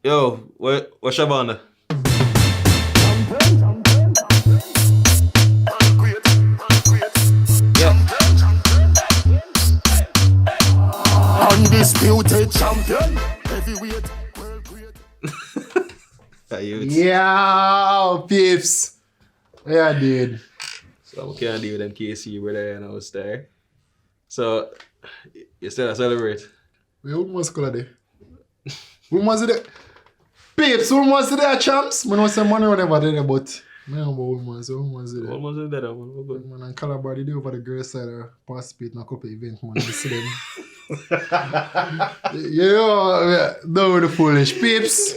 Yo, what's your band? Undisputed champion, heavyweight, world great. Yeah, peeps. Yeah, dude. So I can't deal with them KC brother and I was there. So you still celebrate? We almost got there. We must do peeps, we must do that, champs. I know some money whatever there, but I don't know about almost do that. Almost in there, man. We're good. Man, and Calabar, they do over the girls' side participate in a couple of events, man. You see them. No, the foolish peeps.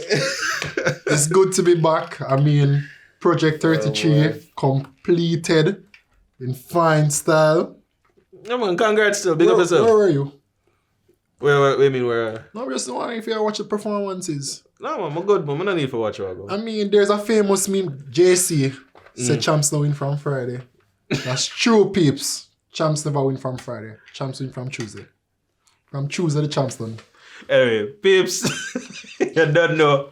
It's good to be back. I mean, Project 33 completed in fine style. No man, congrats still. Big up yourself. Where were you? Where you mean where? No, I'm just wondering if you watch the performances. No man, I'm good, but I don't need to watch it. I mean, there's a famous meme, JC said champs don't win from Friday. That's true, peeps. Champs never win from Friday. Champs win from Tuesday. From Tuesday, the champs done. Anyway, peeps, you don't know.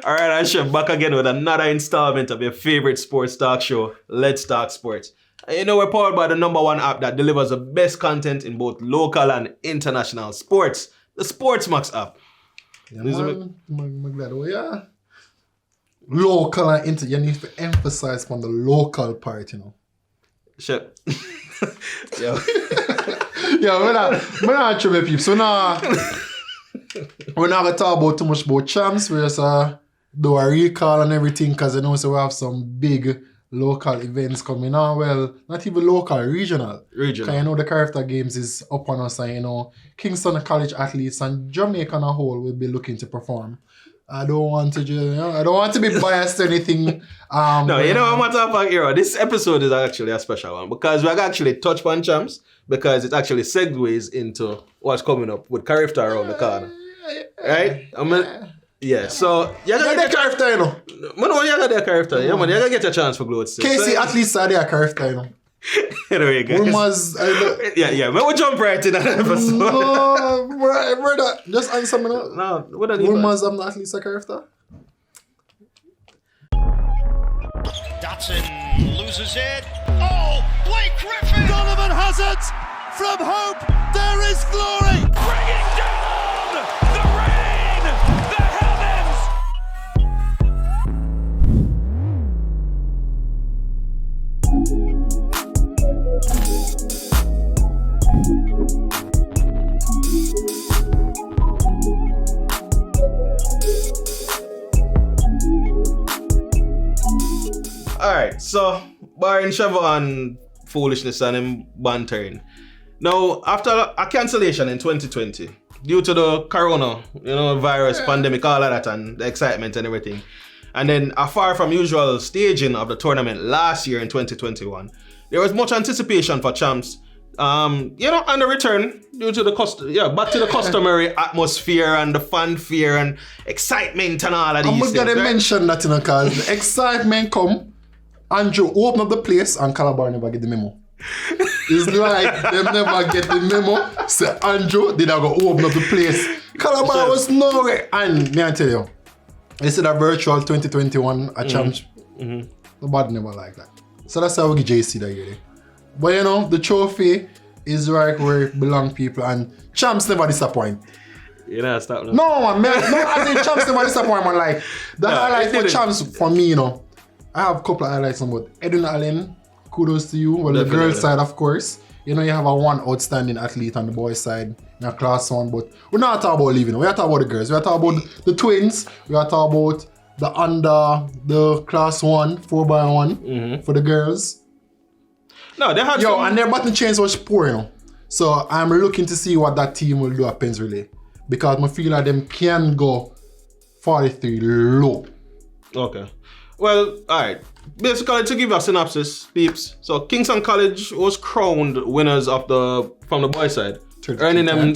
Alright, I'm back again with another installment of your favorite sports talk show, Let's Talk Sports. And you know we're powered by the #1 app that delivers the best content in both local and international sports, the SportsMax app. Yeah, man. I'm glad. Oh, yeah. Local and inter. You need to emphasize on the local part, you know. Shit. Yo. Yeah, we're not trouble peeps. We're not going to talk about too much about champs. We just do a recall and everything because you know so we have some big local events coming on. Well, not even local, regional. Because you know the Carifta games is up on us and you know Kingston College athletes and Jamaica on a whole will be looking to perform. I don't want to be biased or anything. No, you know what I'm talking about. This episode is actually a special one because we actually touch upon champs because it actually segues into what's coming up with Carifta around the corner. Right? Yeah, so you're gonna get Carifta, you know. Man, you're gonna get Carifta. Yeah, man, you're gonna get a chance for gloats. KC at least are there Carifta, you know. Anyway, guys. Rumors, yeah, man, we'll jump right in that episode. No, brother, just answer me now. No, what are you? Rumors, I'm not at least a Carifta. Dotson loses it. Oh, Blake Griffin! Donovan has it! From hope, there is glory! Bringing down the rain! The heavens! Alright, so barring Siobhan foolishness and him bantering. Now, after a cancellation in 2020, due to the corona, virus, pandemic, all of that, and the excitement and everything, and then a far from usual staging of the tournament last year in 2021, there was much anticipation for champs, and the return due to back to the customary atmosphere and the fanfare and excitement and all of these things. I'm gonna mention that, because the excitement come. Andrew open up the place and Calabar never get the memo. It's like them never get the memo. So Andrew did not go open up the place. Calabar was nowhere. And may I tell you, this is a virtual 2021 a champs. Nobody never like that. So that's how we get JC that year. But the trophy is right where it belongs, people, and champs never disappoint. Stop now. No, man, I think champs never disappoint, man. Like the highlight for champs for me, I have a couple of highlights on both. Edwin Allen, kudos to you. Well, definitely. The girls' side, of course. You have a one outstanding athlete on the boys' side in a class 1, but we're not talking about leaving. We're talking about the girls. We're talking about the twins. We're talking about the class 1, 4x1 for the girls. No, they had and their button chains was poor, So I'm looking to see what that team will do at Pens Relay. Because I feel like them can go 43 low. Okay. Well, alright. Basically, to give a synopsis, peeps. So Kingston College was crowned winners from the boys' side, earning them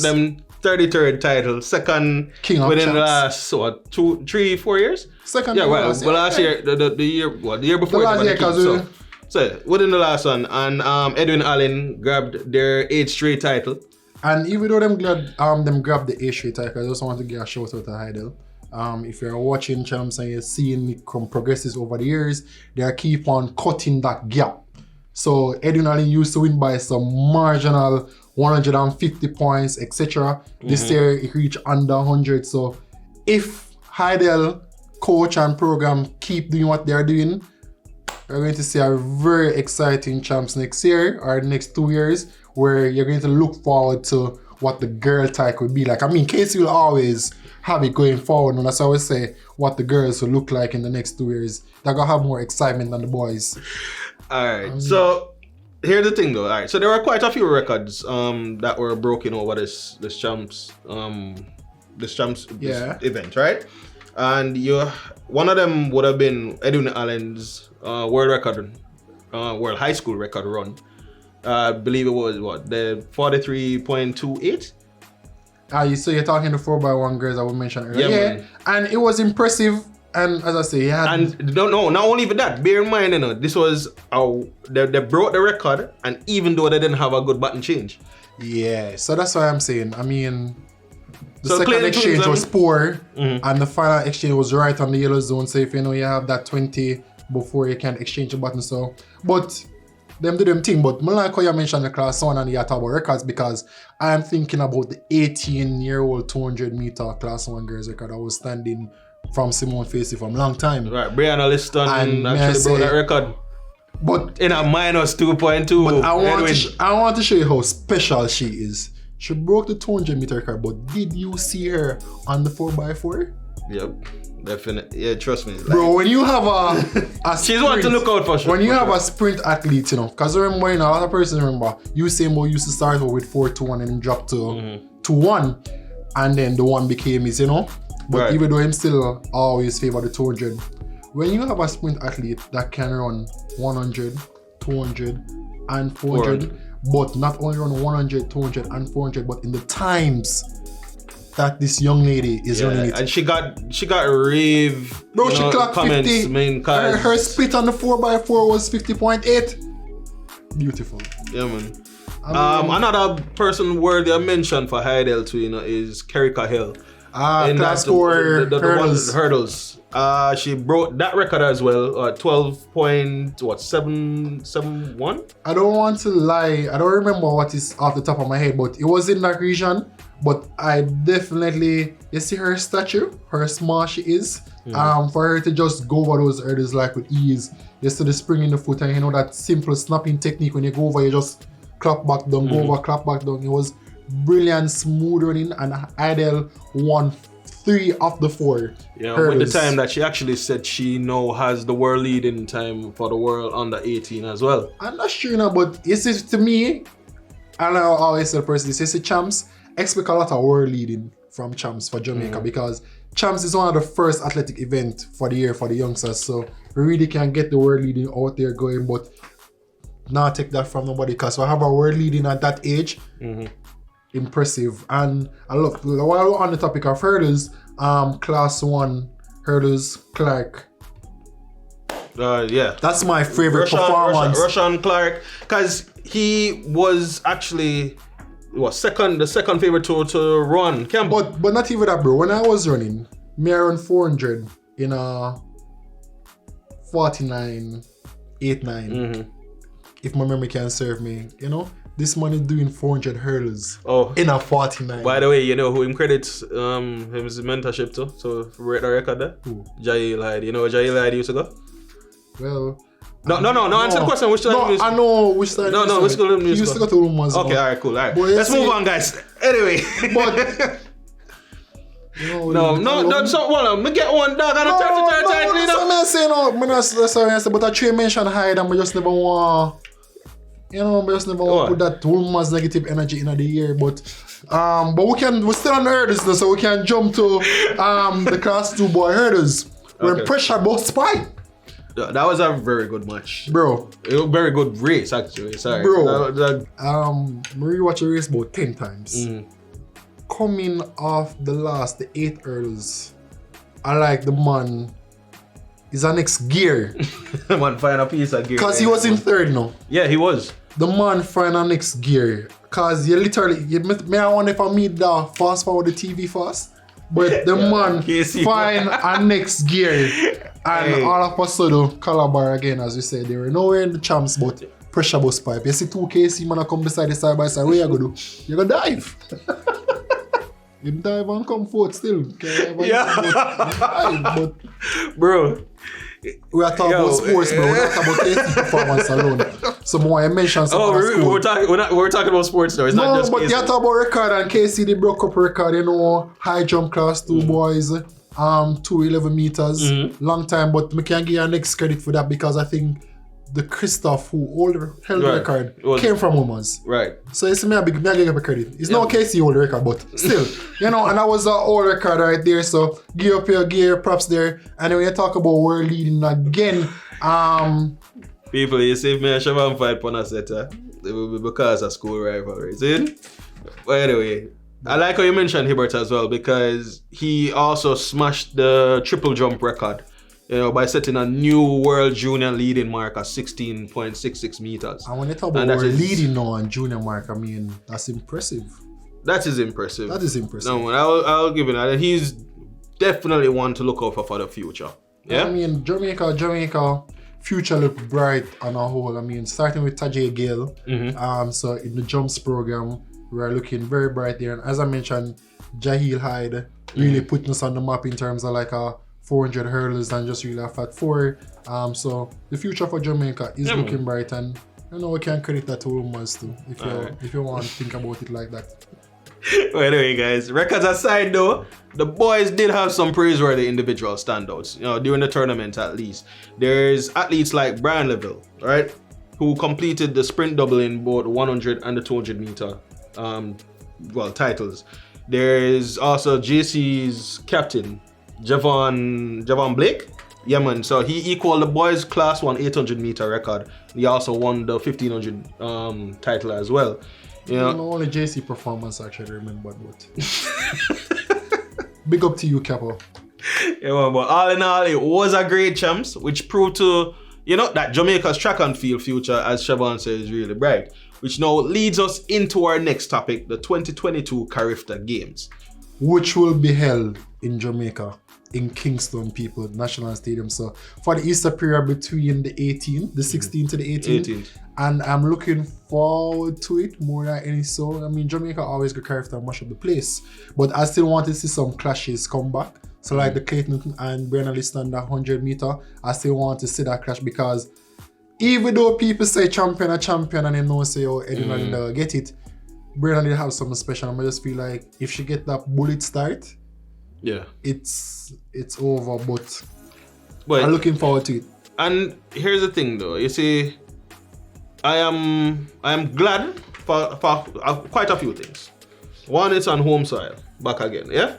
33rd title, second King within the last 2, 3, 4 years. Second. Yeah, last year, the year before. The last year, because so within the last one, and Edwin Allen grabbed their 8th straight title. And even though them grabbed the 8th straight title, I just want to give a shout out to Heidel. If you're watching champs and you're seeing it progresses over the years, they keep on cutting that gap. So Edwin Allen used to win by some marginal 150 points, etc. This year it reached under 100. So if Heidel coach and program keep doing what they're doing, we're going to see a very exciting champs next year or next 2 years, where you're going to look forward to what the girl type will be like. I mean, Casey will always have it going forward, and that's how I always say what the girls will look like in the next 2 years. They're gonna have more excitement than the boys. Alright, so here's the thing though. Alright, so there were quite a few records that were broken over this champs event, right? And one of them would have been Edwin Allen's world record, world high school record run. I believe it was the 43.28. So you're talking the 4x1 girls I would mention earlier. Yeah, and it was impressive. And as I say, he had... And no, not only for that, bear in mind, this was they broke the record, and even though they didn't have a good button change. Yeah, so that's why I'm saying. I mean, the So second exchange Clinton- was poor, and the final exchange was right on the yellow zone. So if you know you have that 20 before you can exchange the button. So, but them do them thing. But I like how you mentioned the class 1 and the Ottawa records, because I am thinking about the 18-year-old 200 meter class 1 girls record that was standing from Simone Facey from long time. Right, Brianna Liston And may I actually broke say- that record But in a minus 2.2. But I want Edwin. to show you how special she is. She broke the 200 meter record, but did you see her on the 4x4? Yep, definitely. Yeah, trust me. Like, Bro, when you have a she's one to look out for. When you for have sure. a sprint athlete, because remember, a lot of persons remember, Usain Bolt used to start with 4:2 and then drop to 2:1, and then the one became his, But Right. even though him still always favor the 200, when you have a sprint athlete that can run 100, 200, and 400, but not only run 100, 200, and 400, but in the times that this young lady is running it. And she got rave. Bro, she clocked comments, 50. I mean, cause Her split on the 4x4 was 50.8. Beautiful. yeah, man. I mean, Another person worthy of mention for Heidel too, is Kerry Hill. class 4 hurdles. Hurdles. She broke that record as well. 12.771. I don't want to lie. I don't remember what is off the top of my head, but it was in that region. But I definitely, you see her stature, how small she is. For her to just go over those hurdles like with ease. You see the spring in the foot, and you know that simple snapping technique. When you go over, you just clap back down, go over, clap back down. It was brilliant, smooth running, and Idel won 3 of the 4 Yeah, hurdles. with the time that she actually said she now has the world leading time for the world under 18 as well. I'm not sure, but you see, to me, and I always tell person, this is champs, expect a lot of world leading from champs for Jamaica, because champs is one of the first athletic event for the year for the youngsters, so we really can get the world leading out there going, but not take that from nobody, because we have a world leading at that age. Impressive. And I love, while we're on the topic of hurdles, class 1 hurdles, Clark. Yeah. That's my favorite performance. Rushan Clark, because he was actually the second favorite to run. But not even that, bro. When I was running, me around 400 in a 49.89. If my memory can serve me, this man is doing 400 hurdles in a 49. By the way, you know who him credits his mentorship to? So rate the record there. Who? Jaden Reed. You know where Jaden Reed used to go? Well, No. Answer the question. Which no, I know which side. No, which school he used to go to Women's. Okay, alright, cool. Alright. But Let's move on, guys. Anyway. But No. So, well, me get one dog and a 30. That's what I'm saying. That's what I'm saying. But I try mention hide, and I just never want. I just never want to put that woman's negative energy in the year. But we're still on the hurdles now, so we can jump to the class 2 boy hurdles. We're pressure both spike. That was a very good match. Bro. It was a very good race, actually. Sorry. Bro. Marie watched the race about 10 times. Coming off the 8 hurdles, I like the man is a next gear. Man, find a piece of gear. Because he was in 3rd now. Yeah, he was. The man find a next gear. Because you literally, may I wonder if I meet the fast forward the TV fast? But the man KC. find a next gear. And all of a sudden, Calabar again, as you said, they were nowhere in the champs, but pressure bus pipe. You see 2 KC man come beside the side by side. Where you gonna do? You gonna dive. You dive and come forth still. But Bro. we are talking about sports, bro. We're not talking about KC performance alone. So more I mentioned some we're talking about sports though. It's not just but KC. you talk about record and KC they broke up record, you know, high jump class, 2 boys, 211 meters, long time, but we can give you next credit for that because I think the Christoph who held the record came from women's. Right. So it's me I give a credit. It's not KC hold the record, but still, you know, and that was an old record right there. So give your props there. And when you talk about world leading again, people, you see me and Siobhan fight on a set, it will be because of school rivalry. See? But anyway, I like how you mentioned Hibbert as well because he also smashed the triple jump record. You know, by setting a new world junior leading mark of 16.66 meters. And when you talk about world leading now on junior mark, I mean, that's impressive. That is impressive. That is impressive. No, I'll give it that. He's definitely one to look out for the future. Yeah? I mean, Jamaica, future look bright on a whole. I mean, starting with Tajay Gale. So in the jumps program, we're looking very bright there. And as I mentioned, Jahil Hyde really putting us on the map in terms of like a 400 hurdles and just really a fat 4. So the future for Jamaica is looking bright, and you know we can credit that to Umas too if you want to think about it like that. Well, anyway, guys, records aside though, the boys did have some praiseworthy individual standouts, you know, during the tournament at least. There's athletes like Brian Leville, right, who completed the sprint double in both 100 and the 200 meter titles. There's also JC's captain, Javon Blake. Yeah, man. So he equaled the boys' class 1 800 meter record. He also won the 1500 title as well. You know, only JC performance actually remember, but big up to you, Capo. Yeah, man, but all in all, it was a great champs, which proved to, you know, that Jamaica's track and field future, as Siobhan says, is really bright. Which now leads us into our next topic, the 2022 Carifta Games, which will be held in Jamaica, in Kingston, people, National Stadium. So for the Easter period between the 16th to the 18th. And I'm looking forward to it more than any so. I mean, Jamaica always go Carifta and mash up the place. But I still want to see some clashes come back. So like the Clayton and Brennan Liston, that 100 meter, I still want to see that clash because even though people say champion and they know say, oh, Eddie Linda get it, Brennan did have something special. I just feel like if she get that bullet start, yeah, it's over, but I'm looking forward to it. And here's the thing though, you see, I am glad for quite a few things. One, it's on home soil, back again, yeah?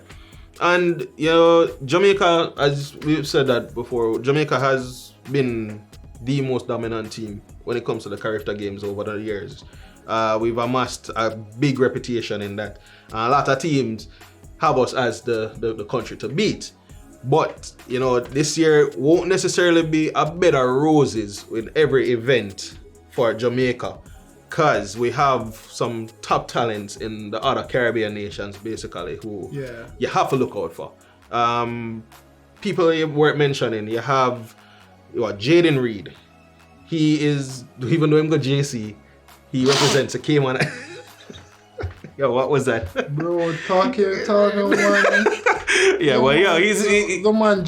And you know, Jamaica, as we've said that before, Jamaica has been the most dominant team when it comes to the Carifta Games over the years. We've amassed a big reputation in that. A lot of teams have us as the country to beat. But, you know, this year won't necessarily be a bed of roses with every event for Jamaica, because we have some top talents in the other Caribbean nations, basically, who you have to look out for. People you weren't mentioning, you have Jaden Reed. He is, even though I'm got JC, he represents a Cayman. Yo, what was that? Bro, talk man. Yeah, well, yeah, he's the man.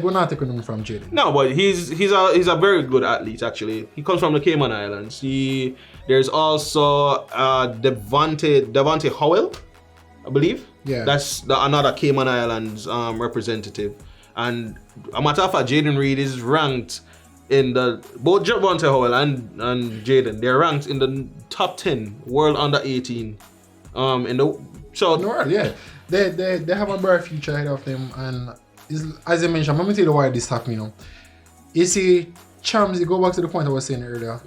We're not taking him from Jaden. No, but he's a very good athlete actually. He comes from the Cayman Islands. There's also Devante Howell, I believe. Yeah, that's another Cayman Islands representative. And a matter of fact, Jaden Reed is ranked in both Devante Howell and Jaden. They're ranked in the top 10 world under 18. In the world, yeah. They have a bright future ahead of them, and as I mentioned, let me tell you why this happened. You know, you see, Champs. You go back to the point I was saying earlier.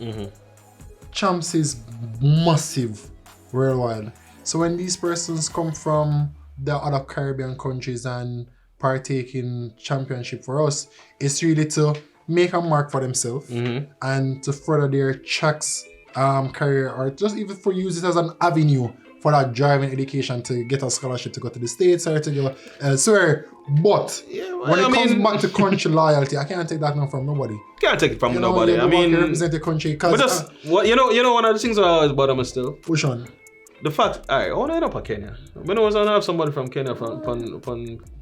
Champs is massive worldwide. So when these persons come from the other Caribbean countries and partake in championship for us, it's really to make a mark for themselves and to further their tracks career, or just even for use it as an avenue for that driving education to get a scholarship to go to the States or to go elsewhere. But when it comes back to country loyalty, I can't take that now from nobody. Can't take it from nobody. I mean, represent the country. But just, you know, one of the things that I always bother me still. Which one? The fact, alright, I want to end up in Kenya. When I was going to have somebody from Kenya from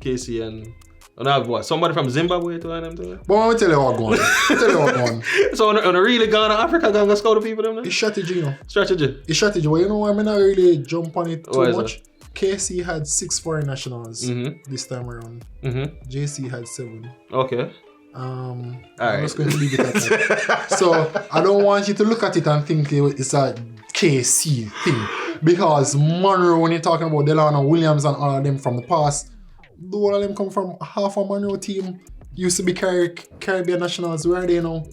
KC and I have what? Somebody from Zimbabwe to them too. But I'm tell you what going on. So on a really gone to Africa, going to scout the people them there? It's strategy, you know. Strategy. It's strategy. But you know what? I'm not really jump on it too much. That? KC had 6 foreign nationals this time around. JC had 7. Okay. I'm just going to leave it at that. So I don't want you to look at it and think it's a KC thing. Because Monroe, when you're talking about Delano Williams and all of them from the past, all of them come from half a Monroe team. Used to be Caribbean nationals. Where are they now?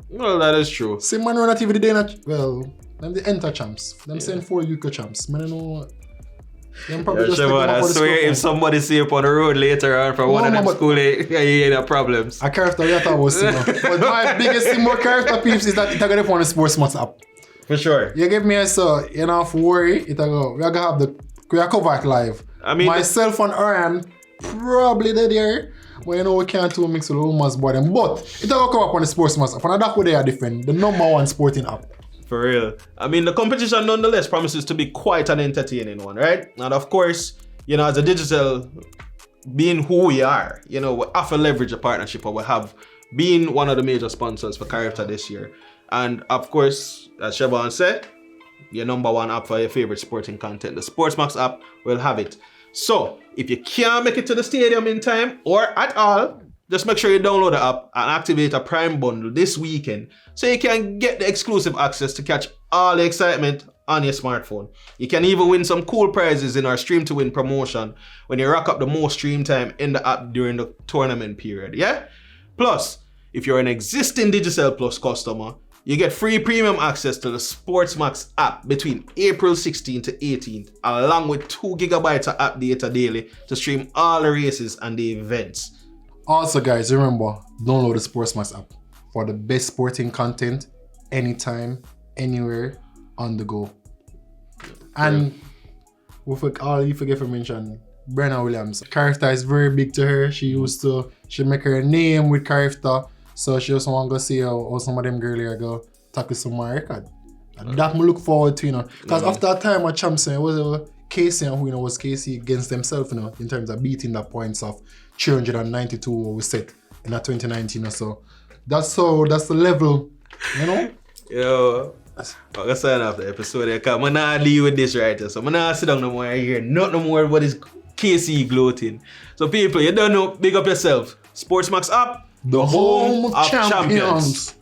Well, that is true. See, Monroe not even them the enter champs. Them send 4 UK champs. Man, I know. Them probably just I swear if somebody see you on the road later on from one of them school, you ain't have problems. A Carifta, you thought was but my biggest thing more Carifta peeps is that it's going to on the Sports Max app. For sure. You give me a so you don't have to worry. We're going to have we are covered live. I mean, myself and Orion probably there. But you know we can't do mix with the rumors about them. But it's going to come up on the Sports Max app. And that's what they are different. The number 1 sporting app. For real. I mean, the competition nonetheless promises to be quite an entertaining one, right? And of course, you know, as a digital, being who we are, you know, we have to leverage a partnership, or we have been one of the major sponsors for Carifta this year. And of course, as Siobhan said, your number 1 app for your favorite sporting content, the Sportsmax app, will have it. So, if you can't make it to the stadium in time or at all, just make sure you download the app and activate a Prime bundle this weekend so you can get the exclusive access to catch all the excitement on your smartphone. You can even win some cool prizes in our Stream to Win promotion when you rack up the most stream time in the app during the tournament period, yeah? Plus, if you're an existing Digicel Plus customer, you get free premium access to the Sportsmax app between April 16th to 18th, along with 2 gigabytes of app data daily to stream all the races and the events. Also, guys, remember, download the Sportsmax app for the best sporting content anytime, anywhere, on the go. And you forget to mention Brenna Williams. Carifta is very big to her. She make her name with Carifta. So she also want to go see how some of them girls are go tackle some more record. And that me look forward to, you know. Because after that time at Champs, it was Casey and who, you know, was Casey against themselves, you know, in terms of beating the points of 392 we set in that 2019 or so. That's the level, you know? Yo, I'm going to sign off the episode here because I'm not deal with this right here. So I'm not sit down no more here. Not no more about this KC gloating. So people, you don't know, big up yourself. Sportsmax app, the home of champions.